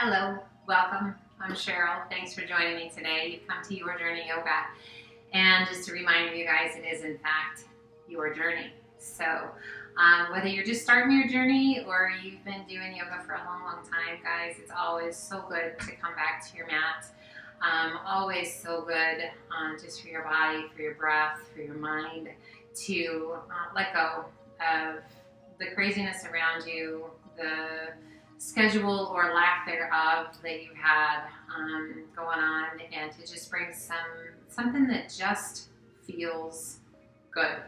Hello, welcome. I'm Cheryl. Thanks for joining me today. You've come to Your Journey Yoga. And just to remind you guys, it is in fact your journey. So whether you're just starting your journey or you've been doing yoga for a long, long time, guys, it's always so good to come back to your mat. Always so good just for your body, for your breath, for your mind, to let go of the craziness around you, the schedule or lack thereof that you had going on, and to just bring something that just feels good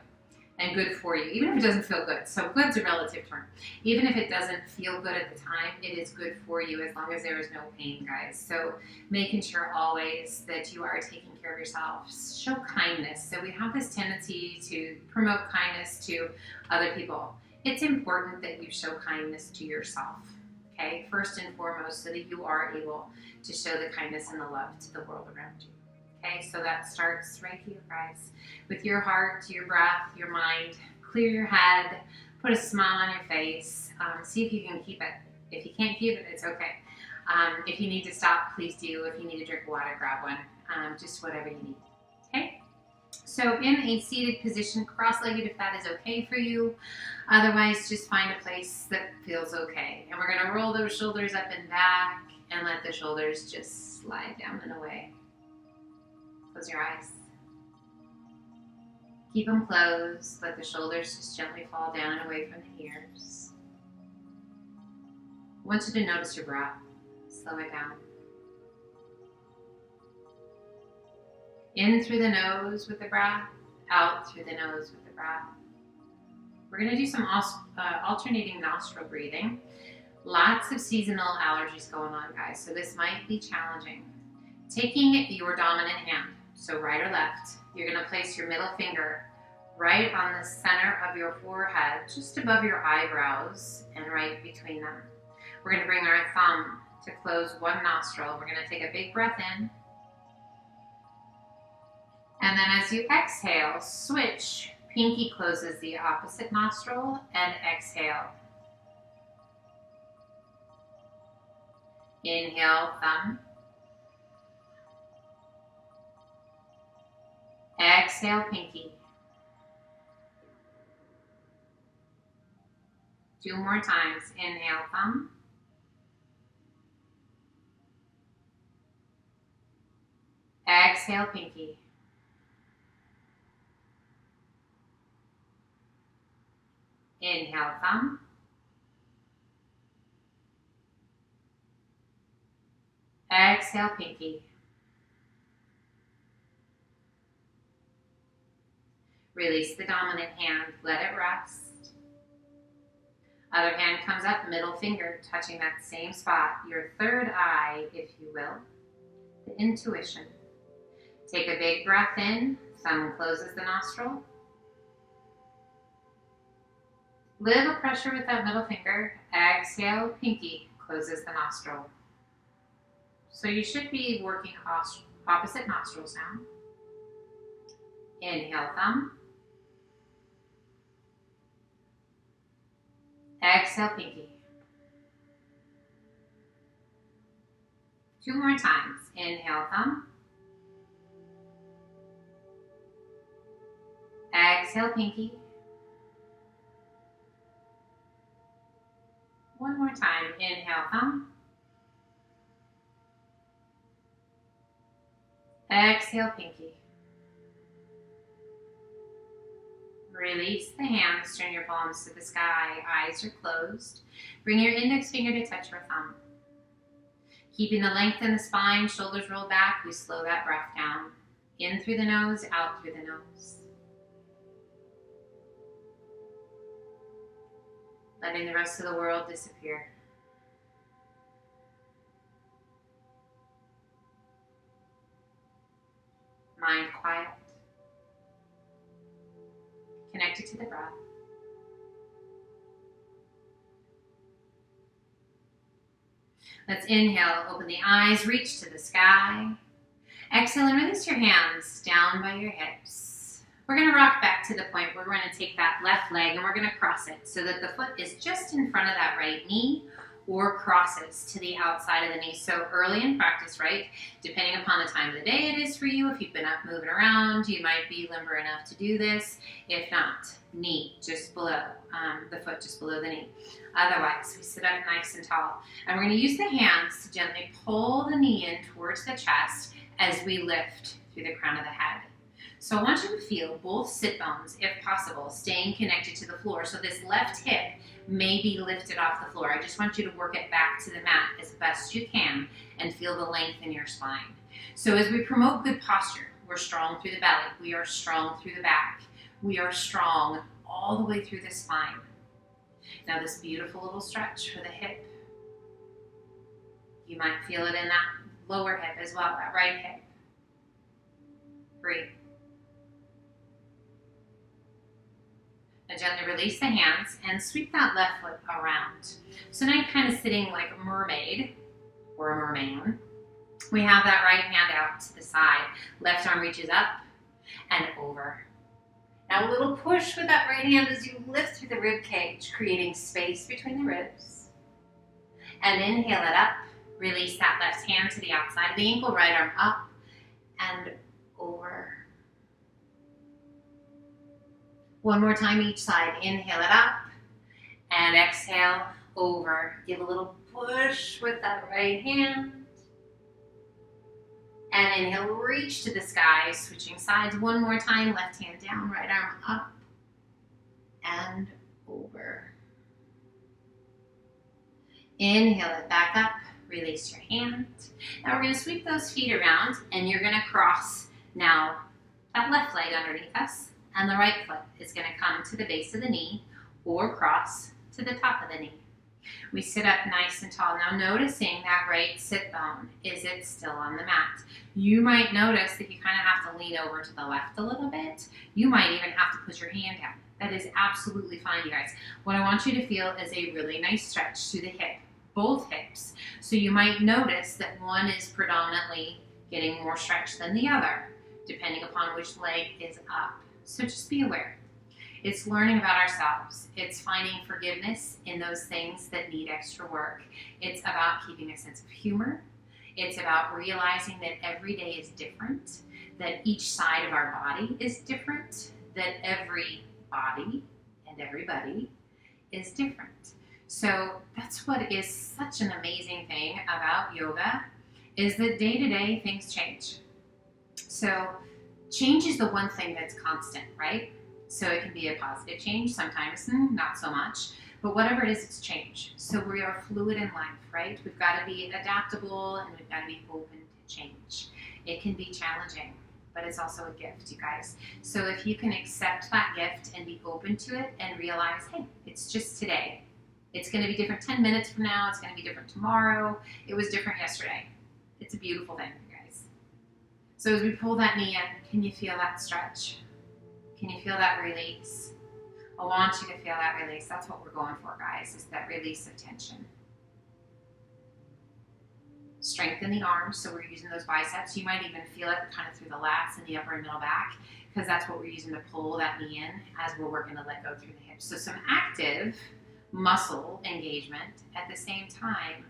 and good for you, even if it doesn't feel good. So good's a relative term. Even if it doesn't feel good at the time, it is good for you as long as there is no pain, guys. So making sure always that you are taking care of yourself. Show kindness. So we have this tendency to promote kindness to other people. It's important that you show kindness to yourself. Okay, first and foremost, so that you are able to show the kindness and the love to the world around you. Okay, so that starts right here, guys, with your heart, your breath, your mind. Clear your head, put a smile on your face. See if you can keep it. If you can't keep it, it's okay. If you need to stop, please do. If you need a drink of water, grab one. Just whatever you need. Okay? So in a seated position, cross-legged if that is okay for you. Otherwise, just find a place that feels okay. And we're going to roll those shoulders up and back and let the shoulders just slide down and away. Close your eyes. Keep them closed. Let the shoulders just gently fall down and away from the ears. I want you to notice your breath. Slow it down. In through the nose with the breath, out through the nose with the breath. We're going to do some alternating nostril breathing. Lots of seasonal allergies going on, guys, so this might be challenging. Taking your dominant hand, so right or left, you're going to place your middle finger right on the center of your forehead, just above your eyebrows and right between them. We're going to bring our thumb to close one nostril. We're going to take a big breath in. And then as you exhale, switch. Pinky closes the opposite nostril and exhale. Inhale, thumb. Exhale, pinky. 2 more times. Inhale, thumb. Exhale, pinky. Inhale, thumb. Exhale, pinky. Release the dominant hand, let it rest. Other hand comes up, middle finger touching that same spot, your third eye, if you will, the intuition. Take a big breath in, thumb closes the nostril. Little pressure with that middle finger. Exhale, pinky closes the nostril. So you should be working opposite nostrils now. Inhale, thumb. Exhale, pinky. 2 more times. Inhale, thumb. Exhale, pinky. 1 more time. Inhale, thumb. Exhale, pinky. Release the hands, turn your palms to the sky, eyes are closed. Bring your index finger to touch your thumb. Keeping the length in the spine, shoulders roll back, we slow that breath down. In through the nose, out through the nose. Letting the rest of the world disappear. Mind quiet. Connected to the breath. Let's inhale, open the eyes, reach to the sky. Exhale and release your hands down by your hips. We're going to rock back to the point where we're going to take that left leg and we're going to cross it so that the foot is just in front of that right knee or crosses to the outside of the knee. So early in practice, right, depending upon the time of the day it is for you, if you've been up moving around, you might be limber enough to do this. If not, knee just below, the foot just below the knee. Otherwise, we sit up nice and tall. And we're going to use the hands to gently pull the knee in towards the chest as we lift through the crown of the head. So I want you to feel both sit bones, if possible, staying connected to the floor. So this left hip may be lifted off the floor. I just want you to work it back to the mat as best you can and feel the length in your spine. So as we promote good posture, we're strong through the belly. We are strong through the back. We are strong all the way through the spine. Now this beautiful little stretch for the hip. You might feel it in that lower hip as well, that right hip. Breathe. Now gently release the hands and sweep that left foot around. So now you're kind of sitting like a mermaid or a merman. We have that right hand out to the side. Left arm reaches up and over. Now a little push with that right hand as you lift through the rib cage, creating space between the ribs. And inhale it up. Release that left hand to the outside of the ankle, right arm up and over. One more time each side. Inhale it up and exhale over. Give a little push with that right hand. And inhale, reach to the sky, switching sides one more time. Left hand down, right arm up and over. Inhale it back up, release your hand. Now we're going to sweep those feet around and you're going to cross now that left leg underneath us. And the right foot is going to come to the base of the knee or cross to the top of the knee. We sit up nice and tall. Now noticing that right sit bone, is it still on the mat? You might notice that you kind of have to lean over to the left a little bit. You might even have to put your hand down. That is absolutely fine, you guys. What I want you to feel is a really nice stretch to the hip, both hips. So you might notice that one is predominantly getting more stretch than the other, depending upon which leg is up. So just be aware. It's learning about ourselves. It's finding forgiveness in those things that need extra work. It's about keeping a sense of humor. It's about realizing that every day is different, that each side of our body is different, that every body and everybody is different. So that's what is such an amazing thing about yoga, is that day to day things change. So change is the one thing that's constant, right? So it can be a positive change, sometimes not so much, but whatever it is, it's change. So we are fluid in life, right? We've got to be adaptable and we've got to be open to change. It can be challenging, but it's also a gift, you guys. So if you can accept that gift and be open to it and realize, hey, it's just today. It's going to be different 10 minutes from now. It's going to be different tomorrow. It was different yesterday. It's a beautiful thing, you guys. So as we pull that knee in, can you feel that stretch? Can you feel that release? I want you to feel that release. That's what we're going for, guys, is that release of tension. Strengthen the arms, so we're using those biceps. You might even feel it kind of through the lats and the upper and middle back, because that's what we're using to pull that knee in as we're working to let go through the hips. So some active muscle engagement at the same time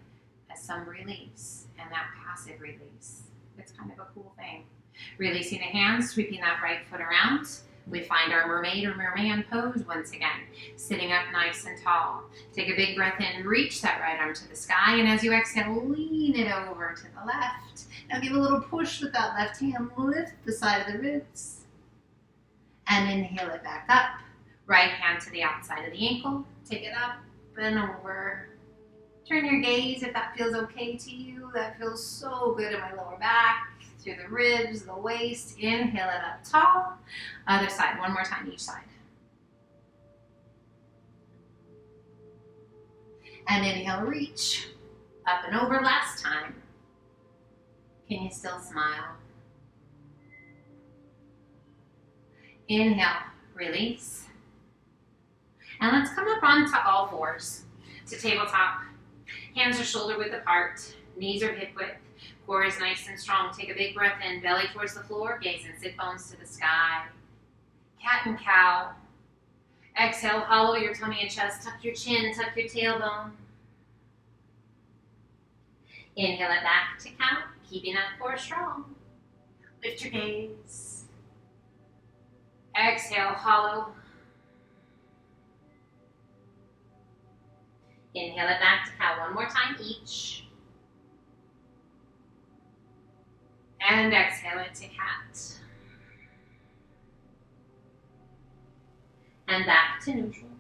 as some release, and that passive release. It's kind of a cool thing. Releasing the hands, sweeping that right foot around. We find our mermaid or merman pose once again, sitting up nice and tall. Take a big breath in, reach that right arm to the sky, and as you exhale, lean it over to the left. Now give a little push with that left hand, lift the side of the ribs, and inhale it back up. Right hand to the outside of the ankle, take it up and over. Turn your gaze if that feels okay to you. That feels so good in my lower back. Through the ribs, the waist, inhale it up tall. Other side, one more time each side. And inhale, reach, up and over last time. Can you still smile? Inhale, release. And let's come up onto all fours to tabletop. Hands are shoulder width apart, knees are hip width. Core is nice and strong. Take a big breath in, belly towards the floor, gaze and sit bones to the sky. Cat and cow. Exhale, hollow your tummy and chest, tuck your chin, tuck your tailbone. Inhale it back to count, keeping that core strong. Lift your gaze. Exhale, hollow. Inhale it back to count one more time each. And exhale it to cat. And back to neutral.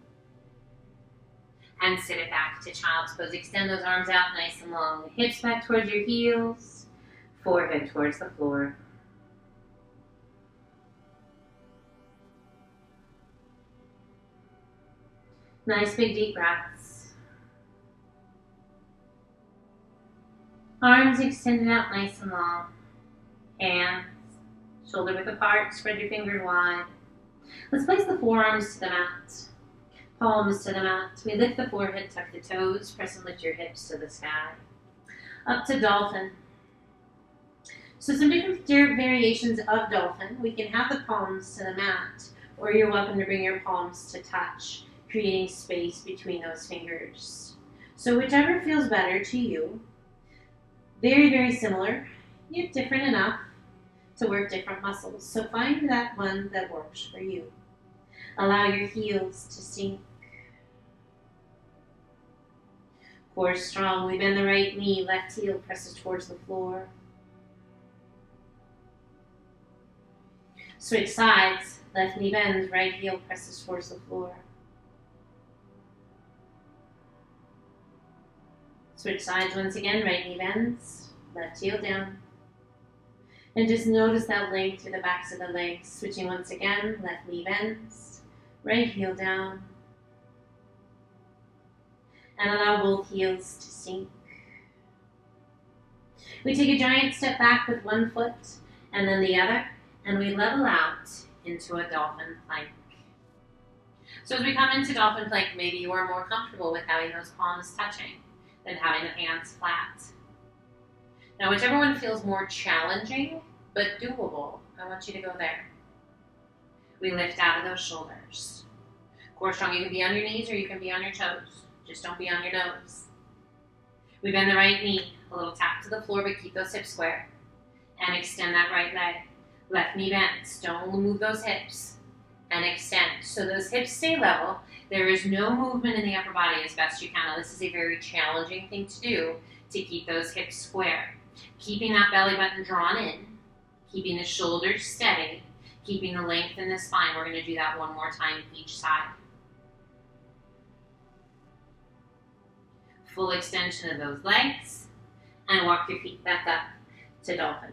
And sit it back to child's pose. Extend those arms out nice and long. Hips back towards your heels. Forehead towards the floor. Nice big deep breaths. Arms extended out nice and long. Hands, shoulder width apart, spread your fingers wide. Let's place the forearms to the mat, palms to the mat. We lift the forehead, tuck the toes, press and lift your hips to the sky. Up to Dolphin. So some different variations of Dolphin. We can have the palms to the mat, or you're welcome to bring your palms to touch, creating space between those fingers. So whichever feels better to you. Very, very similar, yet different enough to work different muscles. So find that one that works for you. Allow your heels to sink. Core strong. We bend the right knee, left heel presses towards the floor. Switch sides. Left knee bends, right heel presses towards the floor. Switch sides once again, right knee bends, left heel down. And just notice that length through the backs of the legs. Switching once again, left knee bends, right heel down. And allow both heels to sink. We take a giant step back with one foot and then the other, and we level out into a dolphin plank. So as we come into dolphin plank, maybe you are more comfortable with having those palms touching than having the hands flat. Now, whichever one feels more challenging but doable, I want you to go there. We lift out of those shoulders. Core strong, you can be on your knees or you can be on your toes. Just don't be on your nose. We bend the right knee, a little tap to the floor, but keep those hips square. And extend that right leg. Left knee bends. Don't move those hips. And extend. So those hips stay level. There is no movement in the upper body as best you can. Now, this is a very challenging thing to do, to keep those hips square. Keeping that belly button drawn in. Keeping the shoulders steady. Keeping the length in the spine. We're going to do that one more time each side. Full extension of those legs. And walk your feet back up to dolphin.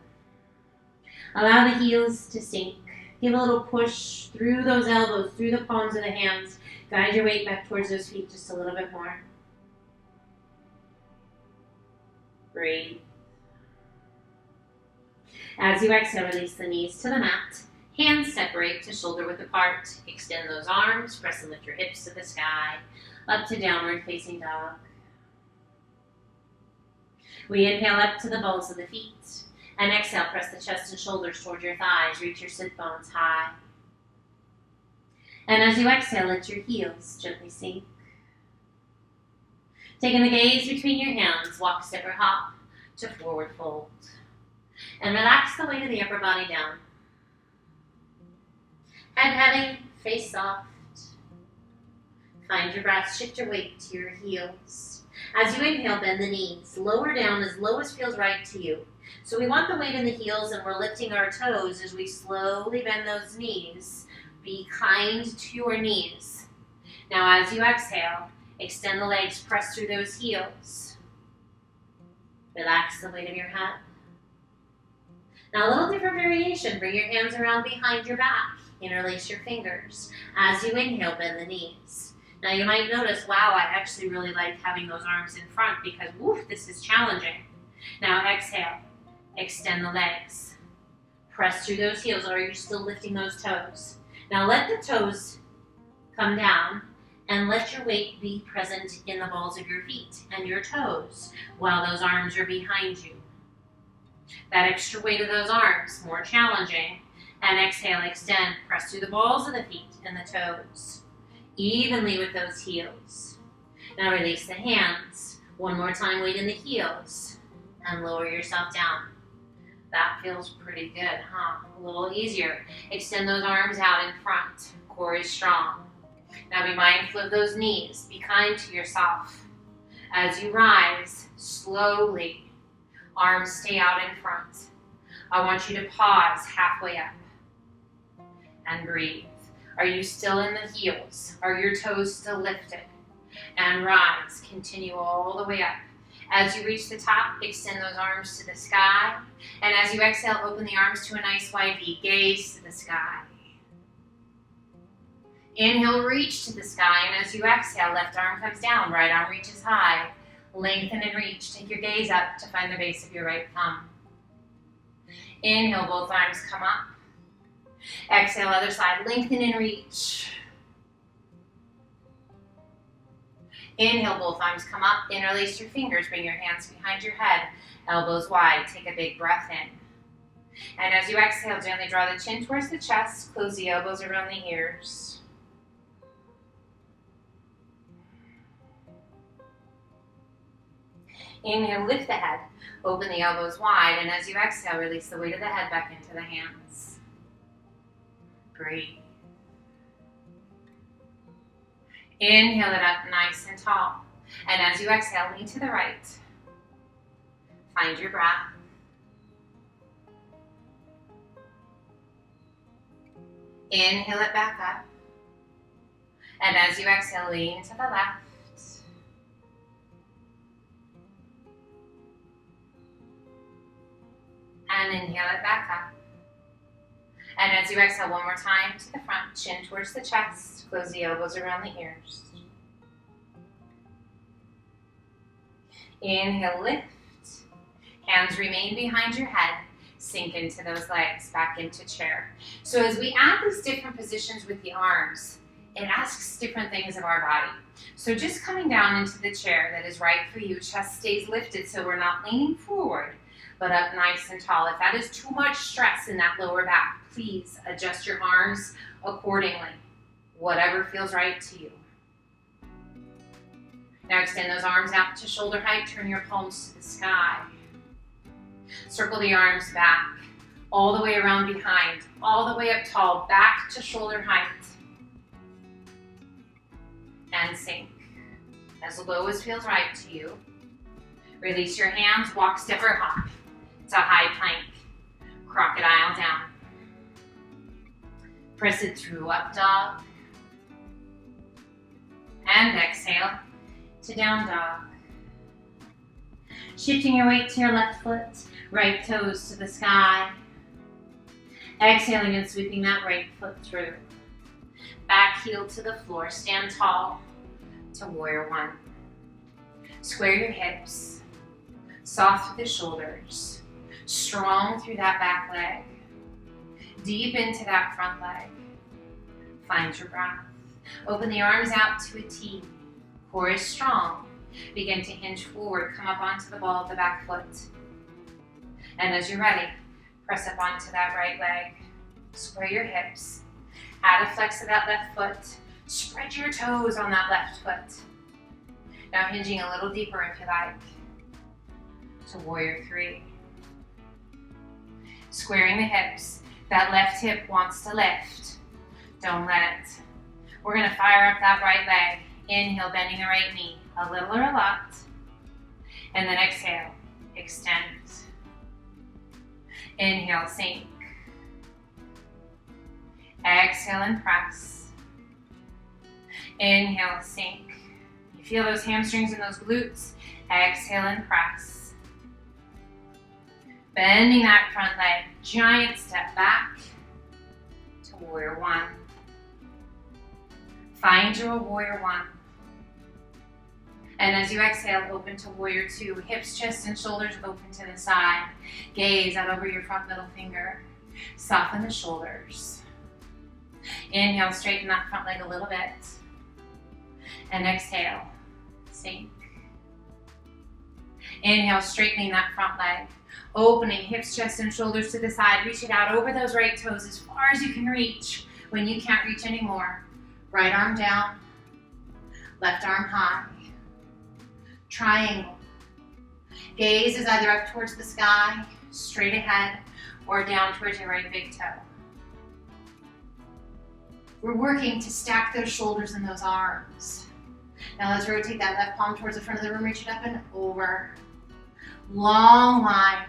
Allow the heels to sink. Give a little push through those elbows, through the palms of the hands. Guide your weight back towards those feet just a little bit more. Breathe. As you exhale, release the knees to the mat. Hands separate to shoulder width apart. Extend those arms. Press and lift your hips to the sky. Up to downward facing dog. We inhale up to the balls of the feet. And exhale, press the chest and shoulders toward your thighs. Reach your sit bones high. And as you exhale, let your heels gently sink. Taking the gaze between your hands, walk, step, or hop to forward fold. And relax the weight of the upper body down. Head heavy, face soft. Find your breath, shift your weight to your heels. As you inhale, bend the knees. Lower down as low as feels right to you. So we want the weight in the heels, and we're lifting our toes as we slowly bend those knees. Be kind to your knees. Now as you exhale, extend the legs, press through those heels. Relax the weight of your head. Now a little different variation. Bring your hands around behind your back. Interlace your fingers. As you inhale, bend the knees. Now you might notice, wow, I actually really like having those arms in front because, woof, this is challenging. Now exhale. Extend the legs. Press through those heels, or are you still lifting those toes? Now let the toes come down and let your weight be present in the balls of your feet and your toes while those arms are behind you. That extra weight of those arms, more challenging. And exhale, extend, press through the balls of the feet and the toes, evenly with those heels. Now release the hands. One more time, weight in the heels. And lower yourself down. That feels pretty good, huh? A little easier. Extend those arms out in front. Core is strong. Now be mindful of those knees. Be kind to yourself. As you rise, slowly, arms stay out in front. I want you to pause halfway up and breathe. Are you still in the heels? Are your toes still lifted? And rise. Continue all the way up. As you reach the top, extend those arms to the sky. And as you exhale, open the arms to a nice wide V. Gaze to the sky. Inhale, reach to the sky. And as you exhale, left arm comes down, right arm reaches high. Lengthen and reach. Take your gaze up to find the base of your right thumb. Inhale, both arms come up. Exhale, other side. Lengthen and reach. Inhale, both arms come up. Interlace your fingers. Bring your hands behind your head. Elbows wide. Take a big breath in. And as you exhale, gently draw the chin towards the chest. Close the elbows around the ears. Inhale, lift the head. Open the elbows wide. And as you exhale, release the weight of the head back into the hands. Breathe. Inhale it up nice and tall. And as you exhale, lean to the right. Find your breath. Inhale it back up. And as you exhale, lean to the left. And inhale it back up. And as you exhale one more time to the front, chin towards the chest, close the elbows around the ears. Inhale, lift. Hands remain behind your head. Sink into those legs, back into chair. So as we add these different positions with the arms, it asks different things of our body. So just coming down into the chair that is right for you, chest stays lifted so we're not leaning forward, but up nice and tall. If that is too much stress in that lower back, please adjust your arms accordingly. Whatever feels right to you. Now extend those arms out to shoulder height. Turn your palms to the sky. Circle the arms back, all the way around behind, all the way up tall, back to shoulder height. And sink. As low as feels right to you. Release your hands, walk, step, or hop. It's a high plank. Crocodile down. Press it through, up dog. And exhale to down dog. Shifting your weight to your left foot, right toes to the sky. Exhaling and sweeping that right foot through. Back heel to the floor, stand tall to warrior one. Square your hips, soft through the shoulders, strong through that back leg, deep into that front leg. Find your breath. Open the arms out to a T. Core is strong. Begin to hinge forward, come up onto the ball of the back foot. And as you're ready, press up onto that right leg. Square your hips. Add a flex of that left foot. Spread your toes on that left foot. Now hinging a little deeper if you like. To warrior three. Squaring the hips. That left hip wants to lift. Don't let it. We're gonna fire up that right leg. Inhale, bending the right knee. A little or a lot. And then exhale, extend. Inhale, sink. Exhale and press. Inhale, sink. You feel those hamstrings and those glutes. Exhale and press. Bending that front leg. Giant step back to warrior one. Find your warrior one. And as you exhale, open to warrior two. Hips, chest, and shoulders open to the side. Gaze out over your front middle finger. Soften the shoulders. Inhale, straighten that front leg a little bit. And exhale, sink. Inhale, straightening that front leg. Opening hips, chest, and shoulders to the side. Reach it out over those right toes as far as you can reach. When you can't reach anymore, right arm down, left arm high. Triangle. Gaze is either up towards the sky, straight ahead, or down towards your right big toe. We're working to stack those shoulders and those arms. Now let's rotate that left palm towards the front of the room, reach it up and over. Long line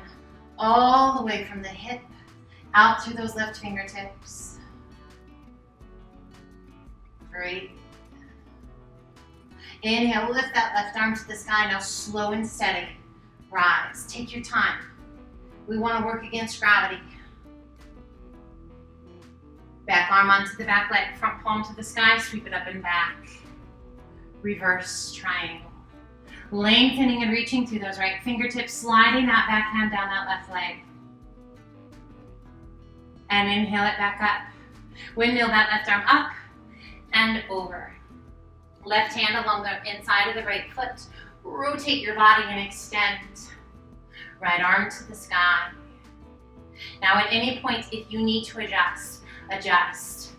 all the way from the hip out through those left fingertips. Great. Inhale, lift that left arm to the sky. Now slow and steady. Rise. Take your time. We want to work against gravity. Back arm onto the back leg, front palm to the sky, sweep it up and back. Reverse triangle. Lengthening and reaching through those right fingertips, sliding that back hand down that left leg. And inhale it back up. Windmill that left arm up and over. Left hand along the inside of the right foot. Rotate your body and extend. Right arm to the sky. Now at any point, if you need to adjust, adjust.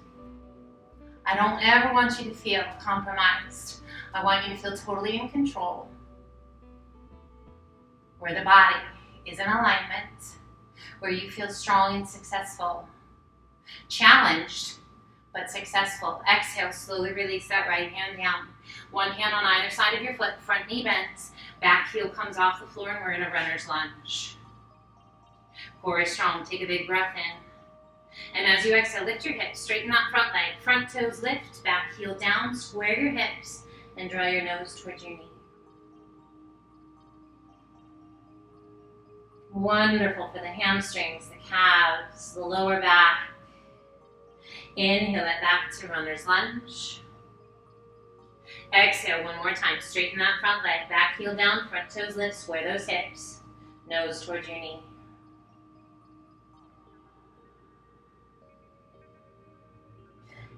I don't ever want you to feel compromised. I want you to feel totally in control. Where the body is in alignment, where you feel strong and successful. Challenged, but successful. Exhale, slowly release that right hand down. One hand on either side of your foot, front knee bends, back heel comes off the floor, and we're in a runner's lunge. Core is strong, take a big breath in. And as you exhale, lift your hips, straighten that front leg, front toes lift, back heel down, square your hips, and draw your nose towards your knee. Wonderful for the hamstrings, the calves, the lower back. Inhale it back to runner's lunge. Exhale one more time, straighten that front leg, back heel down, front toes lift, square those hips, nose towards your knee.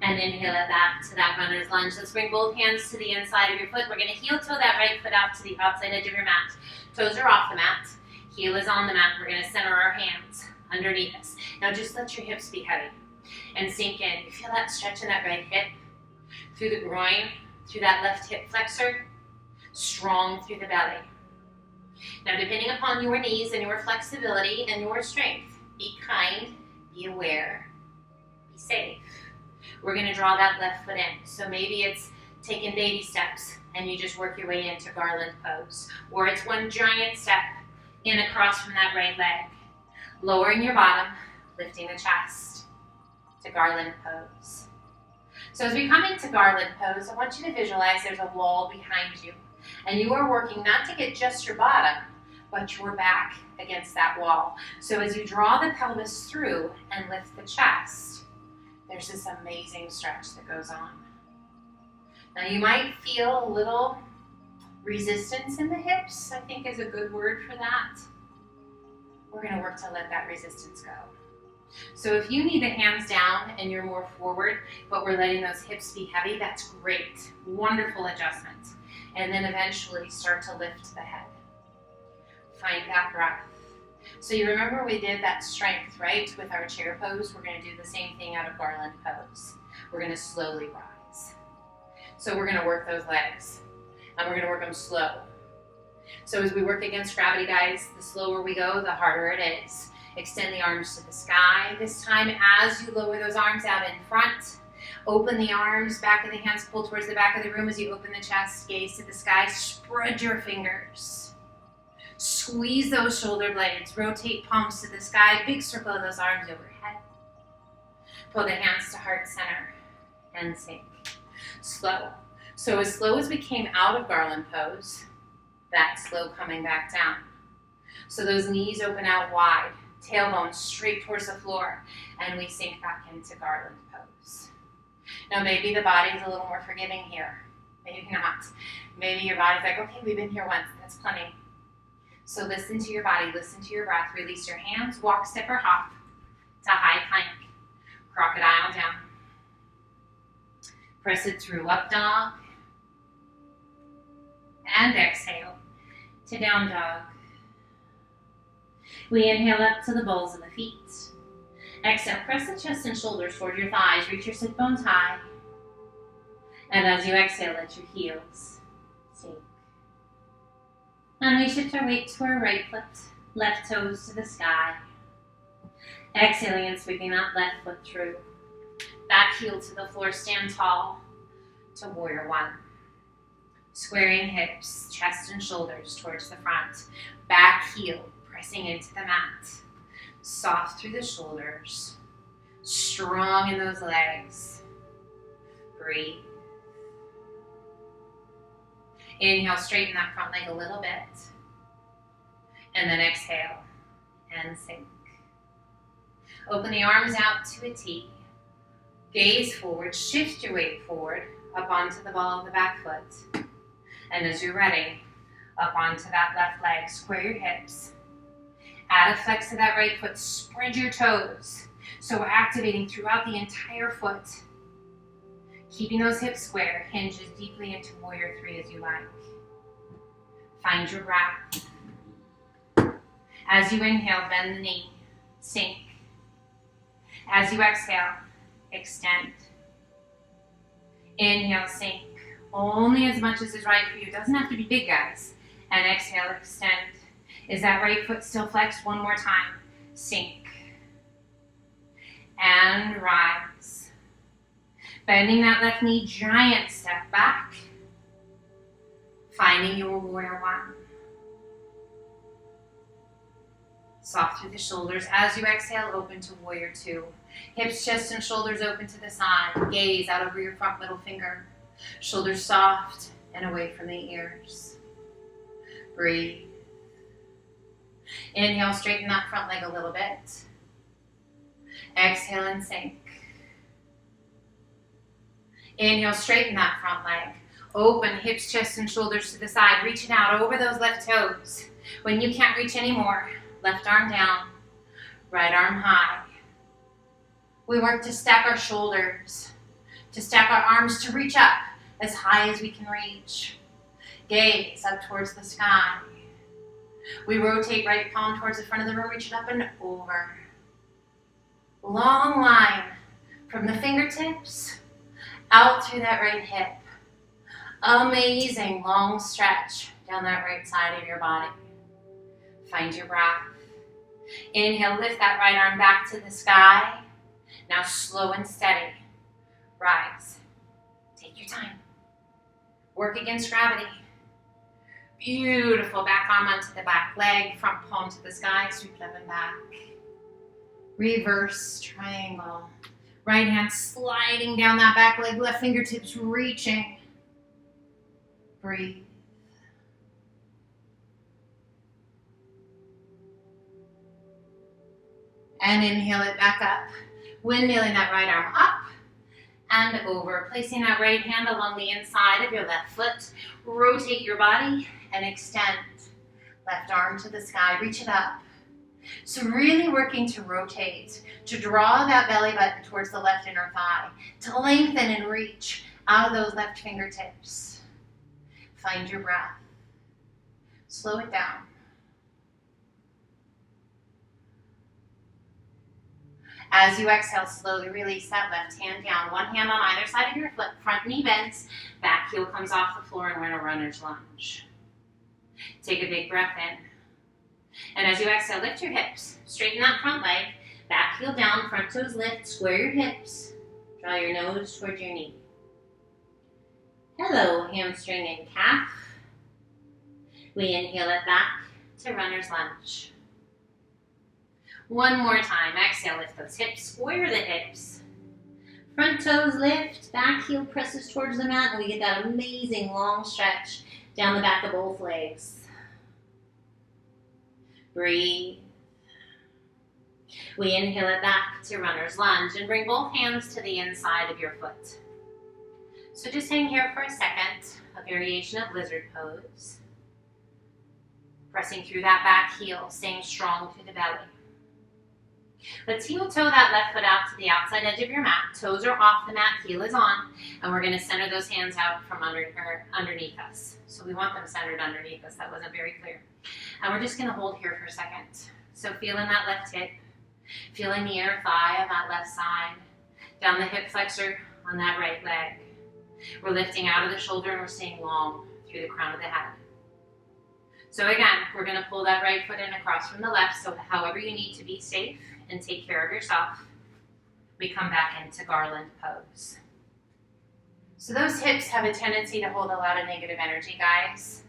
And inhale it back to that runner's lunge. Let's bring both hands to the inside of your foot. We're going to heel toe that right foot out to the outside edge of your mat. Toes are off the mat. Heel is on the mat. We're going to center our hands underneath us. Now just let your hips be heavy and sink in. You feel that stretch in that right hip, through the groin, through that left hip flexor, strong through the belly. Now depending upon your knees and your flexibility and your strength, be kind, be aware, be safe. We're going to draw that left foot in. So maybe it's taking baby steps and you just work your way into garland pose. Or it's one giant step in across from that right leg. Lowering your bottom, lifting the chest to garland pose. So as we come into garland pose, I want you to visualize there's a wall behind you. And you are working not to get just your bottom, but your back against that wall. So as you draw the pelvis through and lift the chest, there's this amazing stretch that goes on. Now you might feel a little resistance in the hips, I think is a good word for that. We're going to work to let that resistance go. So if you need the hands down and you're more forward, but we're letting those hips be heavy, that's great. Wonderful adjustment. And then eventually start to lift the head. Find that breath. So you remember we did that strength, right? With our chair pose, we're going to do the same thing out of garland pose. We're going to slowly rise. So we're going to work those legs, and we're going to work them slow. So as we work against gravity, guys, the slower we go, the harder it is. Extend the arms to the sky. This time, as you lower those arms out in front, open the arms, back of the hands, pull towards the back of the room as you open the chest, gaze to the sky, spread your fingers. Squeeze those shoulder blades, rotate palms to the sky, big circle of those arms overhead. Pull the hands to heart center and sink. Slow. So as slow as we came out of garland pose, that slow coming back down. So those knees open out wide, tailbone straight towards the floor, and we sink back into garland pose. Now maybe the body's a little more forgiving here. Maybe not. Maybe your body's like, okay, we've been here once, that's plenty. So listen to your body, listen to your breath, release your hands, walk, step, or hop to high plank, crocodile down. Press it through, up dog, and exhale to down dog. We inhale up to the balls of the feet. Exhale, press the chest and shoulders toward your thighs, reach your sit bones high. And as you exhale, let your heels sink. And we shift our weight to our right foot, left toes to the sky. Exhaling and sweeping that left foot through. Back heel to the floor, stand tall to warrior one. Squaring hips, chest and shoulders towards the front. Back heel pressing into the mat. Soft through the shoulders. Strong in those legs. Breathe. Inhale, straighten that front leg a little bit. And then exhale and sink. Open the arms out to a T. Gaze forward, shift your weight forward, up onto the ball of the back foot. And as you're ready, up onto that left leg, square your hips. Add a flex to that right foot, spread your toes. So we're activating throughout the entire foot. Keeping those hips square, hinge as deeply into warrior three as you like. Find your breath. As you inhale, bend the knee, sink. As you exhale, extend. Inhale, sink. Only as much as is right for you. It doesn't have to be big, guys. And exhale, extend. Is that right foot still flexed? One more time. Sink. And rise. Bending that left knee, giant step back. Finding your warrior one. Soft through the shoulders. As you exhale, open to warrior two. Hips, chest, and shoulders open to the side. Gaze out over your front middle finger. Shoulders soft and away from the ears. Breathe. Inhale, straighten that front leg a little bit. Exhale and sink. Inhale, straighten that front leg. Open hips, chest, and shoulders to the side. Reaching out over those left toes. When you can't reach anymore, left arm down, right arm high. We work to stack our shoulders, to stack our arms, to reach up as high as we can reach. Gaze up towards the sky. We rotate right palm towards the front of the room, reach it up and over. Long line from the fingertips out through that right hip. Amazing long stretch down that right side of your body. Find your breath. Inhale, lift that right arm back to the sky. Now slow and steady. Rise. Take your time. Work against gravity. Beautiful. Back arm onto the back leg. Front palm to the sky. Sweep it up and back. Reverse triangle. Right hand sliding down that back leg. Left fingertips reaching. Breathe. And inhale it back up. Windmilling that right arm up and over. Placing that right hand along the inside of your left foot. Rotate your body and extend. Left arm to the sky. Reach it up. So really working to rotate, to draw that belly button towards the left inner thigh, to lengthen and reach out of those left fingertips. Find your breath. Slow it down. As you exhale, slowly release that left hand down. One hand on either side of your foot. Front knee bends. Back heel comes off the floor and we're in a runner's lunge. Take a big breath in. And as you exhale, lift your hips. Straighten that front leg. Back heel down, front toes lift. Square your hips. Draw your nose towards your knee. Hello, hamstring and calf. We inhale it back to runner's lunge. One more time. Exhale, lift those hips. Square the hips. Front toes lift. Back heel presses towards the mat. And we get that amazing long stretch down the back of both legs. Breathe. We inhale it back to runner's lunge and bring both hands to the inside of your foot. So just hang here for a second, a variation of lizard pose. Pressing through that back heel, staying strong through the belly. Let's heel toe that left foot out to the outside edge of your mat. Toes are off the mat, heel is on, and we're going to center those hands out from underneath us. So we want them centered underneath us. That wasn't very clear. And we're just going to hold here for a second. So feeling that left hip, feeling the inner thigh of that left side, down the hip flexor on that right leg. We're lifting out of the shoulder and we're staying long through the crown of the head. So again, we're going to pull that right foot in across from the left, so however you need to be safe and take care of yourself, we come back into garland pose. So those hips have a tendency to hold a lot of negative energy, guys,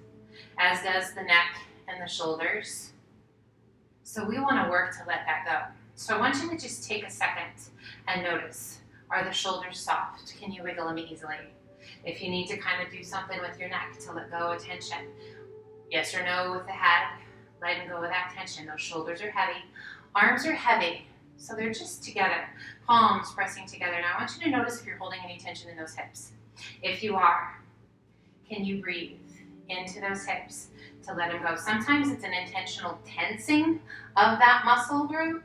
as does the neck and the shoulders. So we want to work to let that go. So I want you to just take a second and notice, are the shoulders soft? Can you wiggle them easily? If you need to kind of do something with your neck to let go of tension, yes or no with the head, letting go of that tension. Those shoulders are heavy. Arms are heavy, so they're just together. Palms pressing together. Now I want you to notice if you're holding any tension in those hips. If you are, can you breathe into those hips to let them go? Sometimes it's an intentional tensing of that muscle group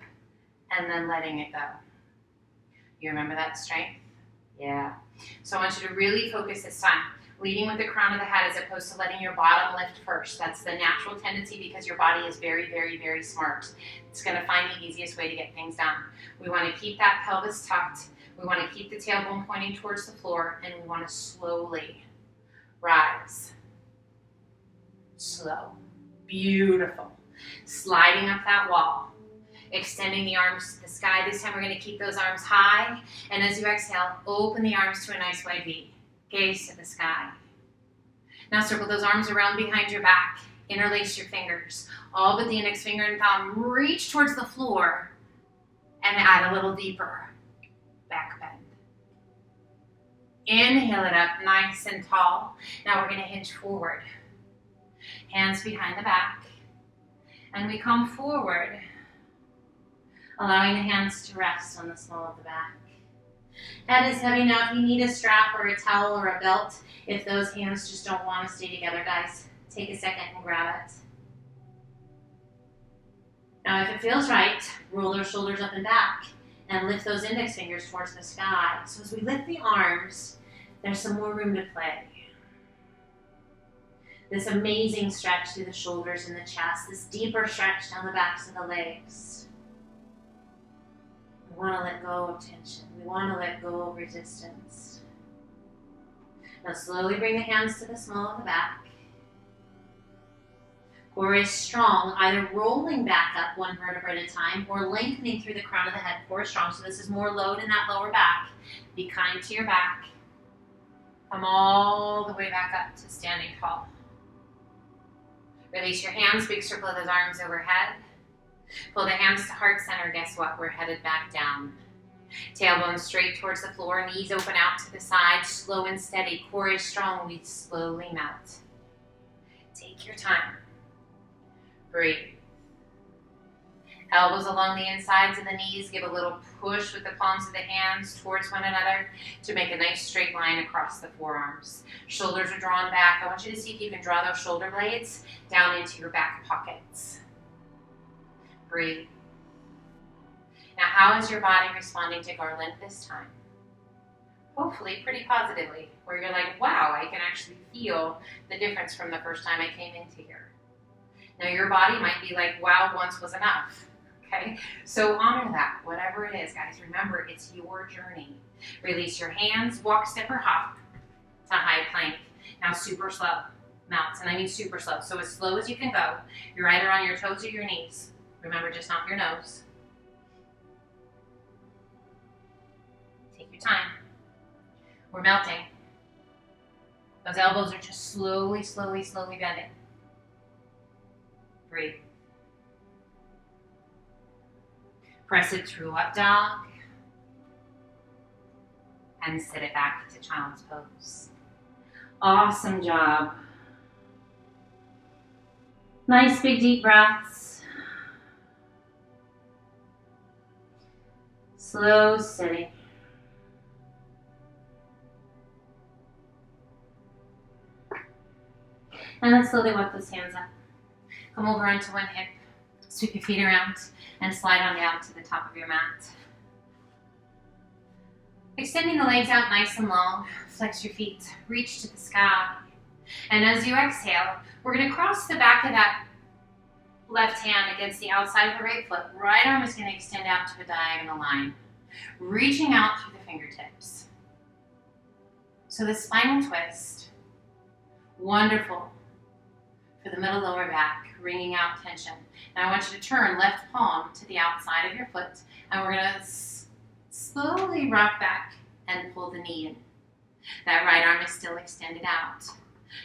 and then letting it go. You remember that strength? Yeah. So I want you to really focus this time, leading with the crown of the head as opposed to letting your bottom lift first. That's the natural tendency because your body is very, very, very smart. It's going to find the easiest way to get things done. We want to keep that pelvis tucked. We want to keep the tailbone pointing towards the floor, and we want to slowly rise. Slow. Beautiful. Sliding up that wall. Extending the arms to the sky. This time we're going to keep those arms high, and as you exhale, open the arms to a nice wide V. Gaze to the sky. Now circle those arms around behind your back. Interlace your fingers. All but the index finger and thumb. Reach towards the floor and add a little deeper. Back bend. Inhale it up nice and tall. Now we're going to hinge forward. Hands behind the back. And we come forward, allowing the hands to rest on the small of the back. Head is heavy now. If you need a strap or a towel or a belt, if those hands just don't want to stay together, guys, take a second and grab it. Now, if it feels right, roll those shoulders up and back and lift those index fingers towards the sky. So as we lift the arms, there's some more room to play. This amazing stretch through the shoulders and the chest, this deeper stretch down the backs of the legs. We want to let go of tension. We want to let go of resistance. Now slowly bring the hands to the small of the back. Core is strong, either rolling back up one vertebra at a time or lengthening through the crown of the head. Core is strong, so this is more load in that lower back. Be kind to your back. Come all the way back up to standing tall. Release your hands, big circle of those arms overhead. Pull the hands to heart center. Guess what? We're headed back down. Tailbone straight towards the floor, knees open out to the side, slow and steady. Core is strong. We slowly melt. Take your time. Breathe. Elbows along the insides of the knees. Give a little push with the palms of the hands towards one another to make a nice straight line across the forearms. Shoulders are drawn back. I want you to see if you can draw those shoulder blades down into your back pockets. Breathe. Now, how is your body responding to garland this time? Hopefully pretty positively, where you're like, wow, I can actually feel the difference from the first time I came into here. Now, your body might be like, wow, once was enough. Okay, so honor that, whatever it is, guys. Remember, it's your journey. Release your hands, walk, step, or hop to high plank. Now, super slow mounts, and I mean super slow. So as slow as you can go. You're either on your toes or your knees. Remember, just not your nose. Take your time. We're melting. Those elbows are just slowly, slowly, slowly bending. Breathe. Press it through up dog. And sit it back to child's pose. Awesome job. Nice big deep breaths. Slow, steady. And let's slowly walk those hands up. Come over onto one hip. Sweep your feet around and slide on down to the top of your mat. Extending the legs out nice and long. Flex your feet. Reach to the sky. And as you exhale, we're going to cross the back of that left hand against the outside of the right foot. Right arm is going to extend out to a diagonal line. Reaching out through the fingertips. So the spinal twist. Wonderful for for the middle lower back, wringing out tension. Now I want you to turn left palm to the outside of your foot, and we're going to slowly rock back and pull the knee in. That right arm is still extended out.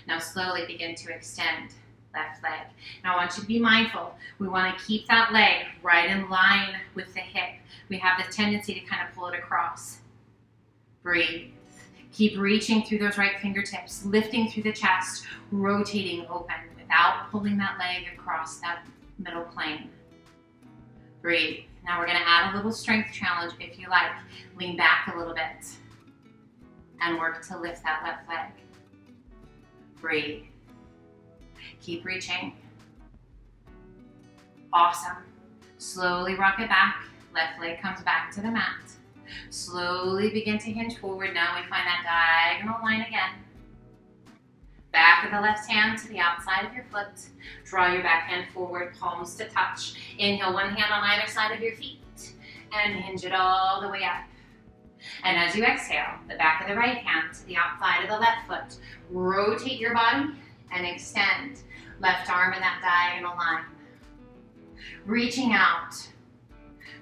Now slowly begin to extend left leg. Now I want you to be mindful. We want to keep that leg right in line with the hip. We have the tendency to kind of pull it across. Breathe. Keep reaching through those right fingertips, lifting through the chest, rotating open without pulling that leg across that middle plane. Breathe. Now we're going to add a little strength challenge if you like. Lean back a little bit and work to lift that left leg. Breathe. Keep reaching. Awesome. Slowly rock it back. Left leg comes back to the mat. Slowly begin to hinge forward. Now we find that diagonal line again. Back of the left hand to the outside of your foot. Draw your back hand forward, palms to touch. Inhale, one hand on either side of your feet and hinge it all the way up. And as you exhale, the back of the right hand to the outside of the left foot. Rotate your body and extend. Left arm in that diagonal line. Reaching out.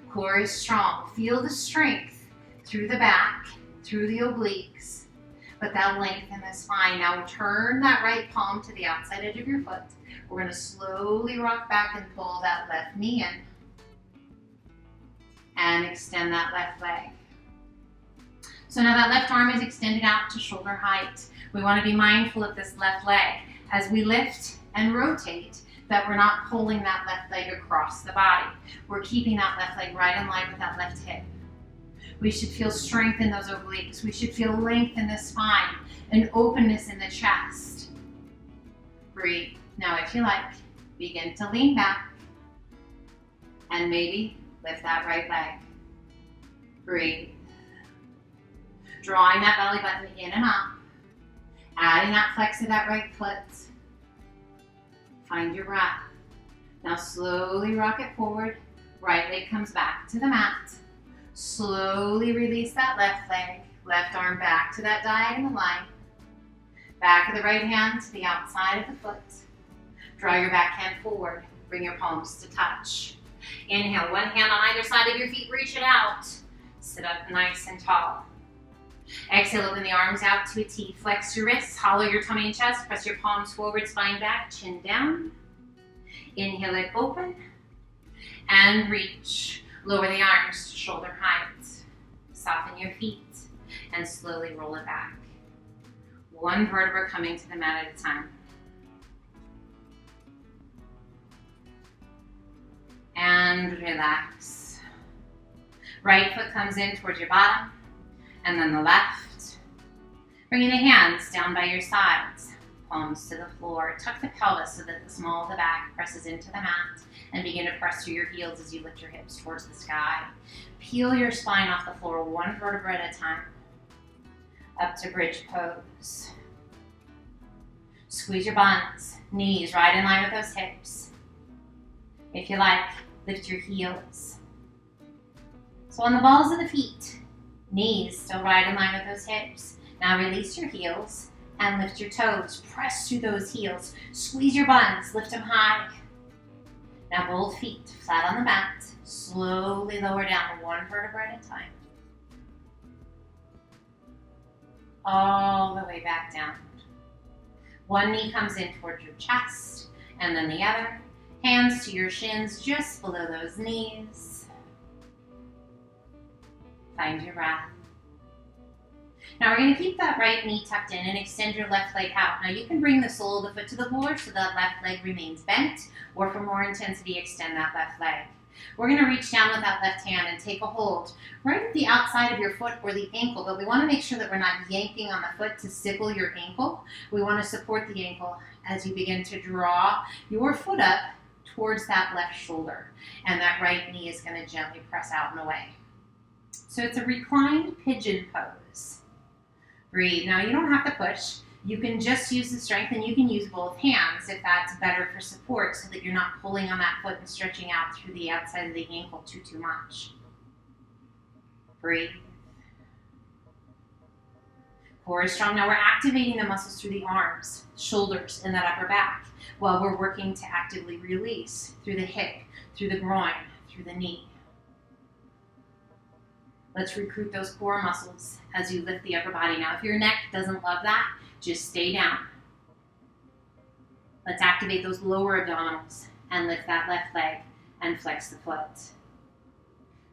Core is strong. Feel the strength through the back, through the obliques. Put that length in the spine. Now turn that right palm to the outside edge of your foot. We're going to slowly rock back and pull that left knee in. And extend that left leg. So now that left arm is extended out to shoulder height. We want to be mindful of this left leg as we lift and rotate, that we're not pulling that left leg across the body. We're keeping that left leg right in line with that left hip. We should feel strength in those obliques. We should feel length in the spine and openness in the chest. Breathe. Now if you like, begin to lean back and maybe lift that right leg. Breathe. Drawing that belly button in and up. Adding that flex of that right foot. Find your breath. Now slowly rock it forward. Right leg comes back to the mat. Slowly release that left leg. Left arm back to that diagonal line. Back of the right hand to the outside of the foot. Draw your back hand forward. Bring your palms to touch. Inhale, one hand on either side of your feet. Reach it out. Sit up nice and tall. Exhale, open the arms out to a T. Flex your wrists, hollow your tummy and chest. Press your palms forward, spine back, chin down. Inhale it open. And reach. Lower the arms to shoulder height. Soften your feet and slowly roll it back. One vertebra coming to the mat at a time. And relax. Right foot comes in towards your bottom. And then the left. Bringing the hands down by your sides. Palms to the floor. Tuck the pelvis so that the small of the back presses into the mat. And begin to press through your heels as you lift your hips towards the sky. Peel your spine off the floor one vertebra at a time. Up to bridge pose. Squeeze your buns. Knees right in line with those hips. If you like, lift your heels. So on the balls of the feet. Knees still right in line with those hips. Now release your heels and lift your toes. Press through those heels. Squeeze your buns. Lift them high. Now both feet flat on the mat. Slowly lower down one vertebra at a time. All the way back down. One knee comes in towards your chest and then the other. Hands to your shins just below those knees. Find your breath. Now we're going to keep that right knee tucked in and extend your left leg out. Now you can bring the sole of the foot to the floor so that left leg remains bent, or for more intensity, extend that left leg. We're going to reach down with that left hand and take a hold right at the outside of your foot or the ankle, but we want to make sure that we're not yanking on the foot to sickle your ankle. We want to support the ankle as you begin to draw your foot up towards that left shoulder, and that right knee is going to gently press out and away. So it's a reclined pigeon pose. Breathe. Now you don't have to push. You can just use the strength, and you can use both hands if that's better for support so that you're not pulling on that foot and stretching out through the outside of the ankle too much. Breathe. Core is strong. Now we're activating the muscles through the arms, shoulders, and that upper back while we're working to actively release through the hip, through the groin, through the knee. Let's recruit those core muscles as you lift the upper body. Now, if your neck doesn't love that, just stay down. Let's activate those lower abdominals and lift that left leg and flex the foot.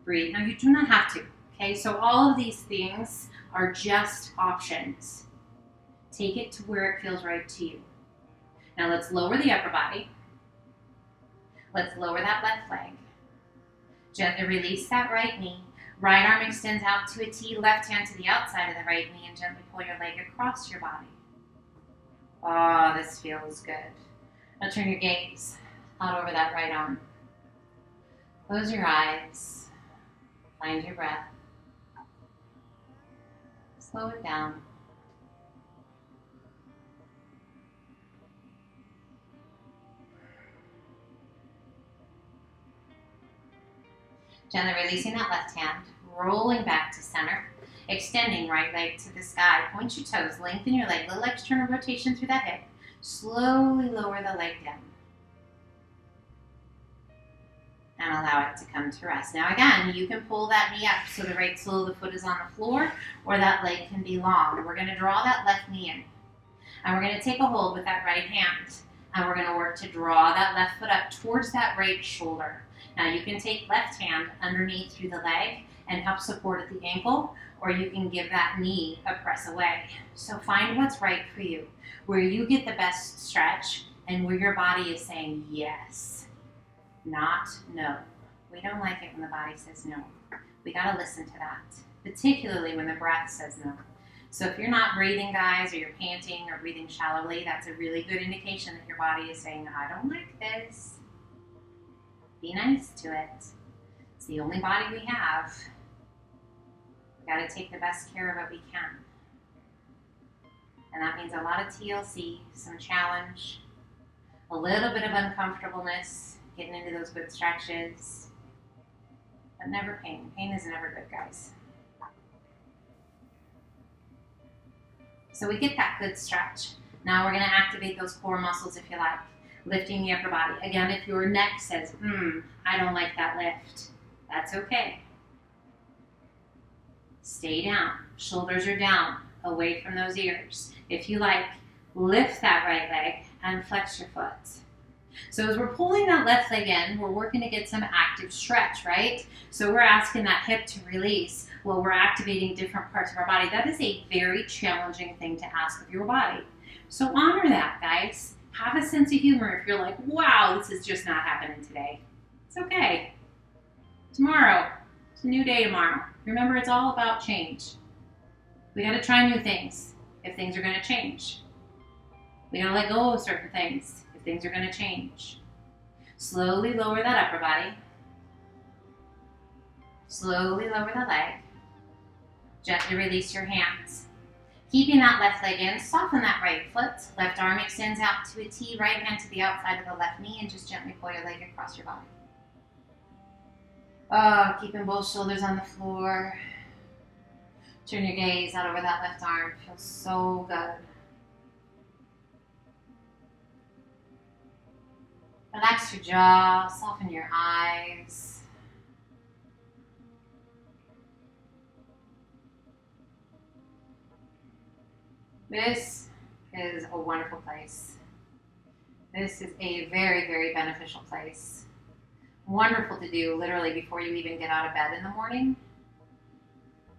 Breathe. Now, you do not have to, okay? So all of these things are just options. Take it to where it feels right to you. Now, let's lower the upper body. Let's lower that left leg. Gently release that right knee. Right arm extends out to a T, left hand to the outside of the right knee, and gently pull your leg across your body. Oh, this feels good. Now turn your gaze out over that right arm. Close your eyes. Find your breath. Slow it down. Gently releasing that left hand, rolling back to center, extending right leg to the sky. Point your toes, lengthen your leg, little external rotation through that hip. Slowly lower the leg down. And allow it to come to rest. Now again, you can pull that knee up so the right sole of the foot is on the floor, or that leg can be long. We're going to draw that left knee in. And we're going to take a hold with that right hand. And we're going to work to draw that left foot up towards that right shoulder. Now you can take left hand underneath through the leg and help support at the ankle, or you can give that knee a press away. So find what's right for you, where you get the best stretch and where your body is saying yes, not no. We don't like it when the body says no. We gotta listen to that, particularly when the breath says no. So if you're not breathing, guys, or you're panting or breathing shallowly, that's a really good indication that your body is saying, I don't like this. Be nice to it. It's the only body we have. We got to take the best care of it we can. And that means a lot of TLC, some challenge, a little bit of uncomfortableness, getting into those good stretches, but never pain. Pain is never good, guys. So we get that good stretch. Now we're going to activate those core muscles if you like. Lifting the upper body. Again, if your neck says, I don't like that lift, that's okay. Stay down. Shoulders are down, away from those ears. If you like, lift that right leg and flex your foot. So as we're pulling that left leg in, we're working to get some active stretch, right? So we're asking that hip to release while we're activating different parts of our body. That is a very challenging thing to ask of your body. So honor that, guys. Have a sense of humor if you're like, wow, this is just not happening today. It's okay. Tomorrow, it's a new day tomorrow. Remember, it's all about change. We got to try new things if things are going to change. We got to let go of certain things if things are going to change. Slowly lower that upper body. Slowly lower the leg. Gently release your hands. Keeping that left leg in, soften that right foot. Left arm extends out to a T, right hand to the outside of the left knee, and just gently pull your leg across your body. Oh, keeping both shoulders on the floor. Turn your gaze out over that left arm. Feels so good. Relax your jaw, soften your eyes. This is a wonderful place. This is a very, very beneficial place. Wonderful to do literally before you even get out of bed in the morning,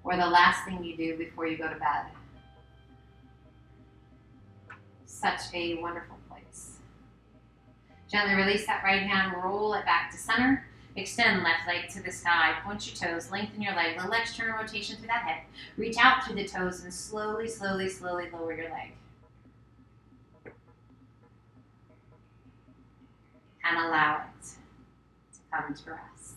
or the last thing you do before you go to bed. Such a wonderful place. Gently release that right hand, roll it back to center. Extend left leg to the sky, point your toes, lengthen your leg, little external rotation through that hip. Reach out through the toes and slowly, slowly, slowly lower your leg. And allow it to come to rest.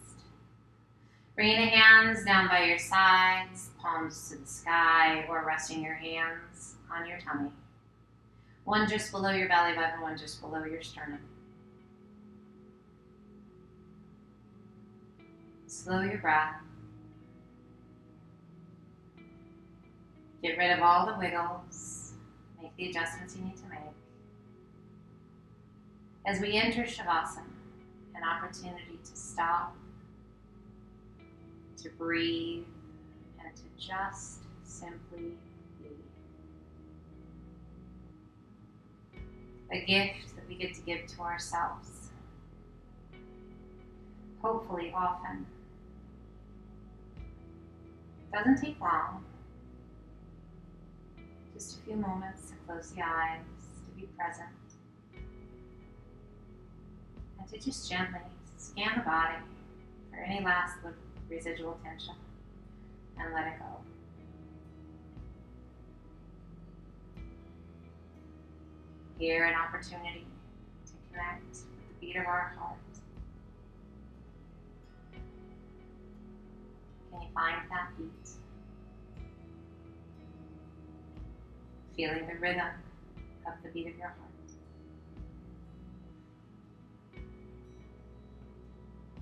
Bringing the hands down by your sides, palms to the sky, or resting your hands on your tummy. One just below your belly button, one just below your sternum. Slow your breath. Get rid of all the wiggles. Make the adjustments you need to make. As we enter Savasana, an opportunity to stop, to breathe, and to just simply be. A gift that we get to give to ourselves. Hopefully often. It doesn't take long. Just a few moments to close the eyes, to be present, and to just gently scan the body for any last residual tension and let it go. Here, an opportunity to connect with the beat of our heart. Can you find that beat? Feeling the rhythm of the beat of your heart.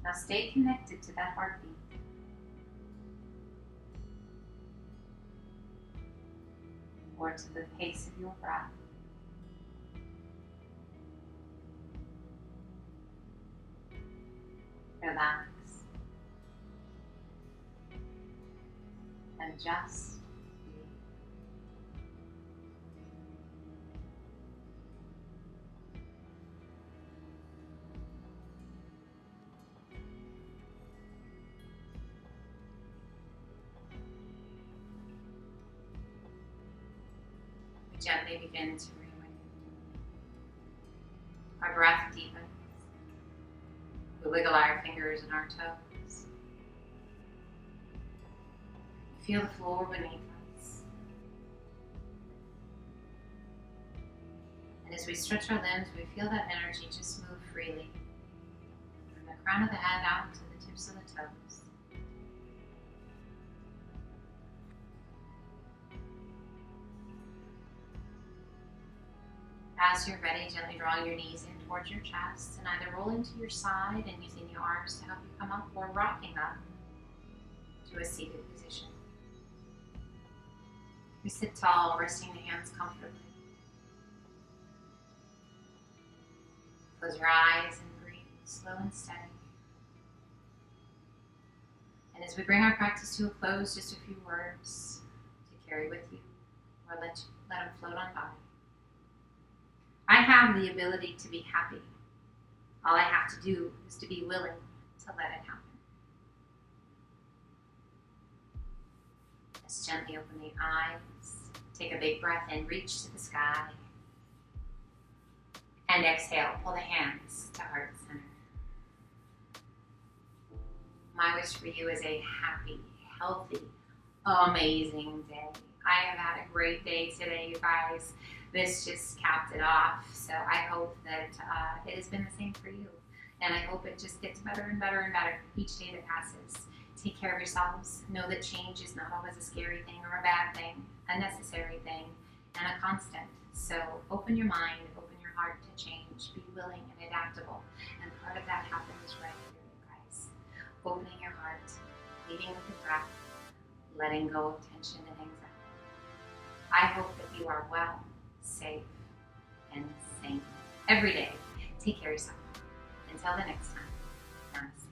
Now stay connected to that heartbeat. Or to the pace of your breath. Relax. And just be. We gently begin to rejuvenate. Our breath deepens. We wiggle our fingers and our toes. Feel the floor beneath us. And as we stretch our limbs, we feel that energy just move freely from the crown of the head out to the tips of the toes. As you're ready, gently drawing your knees in towards your chest and either rolling to your side and using the arms to help you come up or rocking up to a seated position. We sit tall, resting the hands comfortably. Close your eyes and breathe slow and steady. And as we bring our practice to a close, just a few words to carry with you or let them float on by. I have the ability to be happy. All I have to do is to be willing to let it happen. Let's gently open the eyes. Take a big breath in, reach to the sky. And exhale, pull the hands to heart center. My wish for you is a happy, healthy, amazing day. I have had a great day today, you guys. This just capped it off. So I hope that it has been the same for you. And I hope it just gets better and better and better each day that passes. Take care of yourselves. Know that change is not always a scary thing or a bad thing, a necessary thing, and a constant. So open your mind, open your heart to change. Be willing and adaptable. And part of that happens right here, you guys. Opening your heart, leading with the breath, letting go of tension and anxiety. I hope that you are well, safe, and sane every day. Take care of yourself. Until the next time, namaste.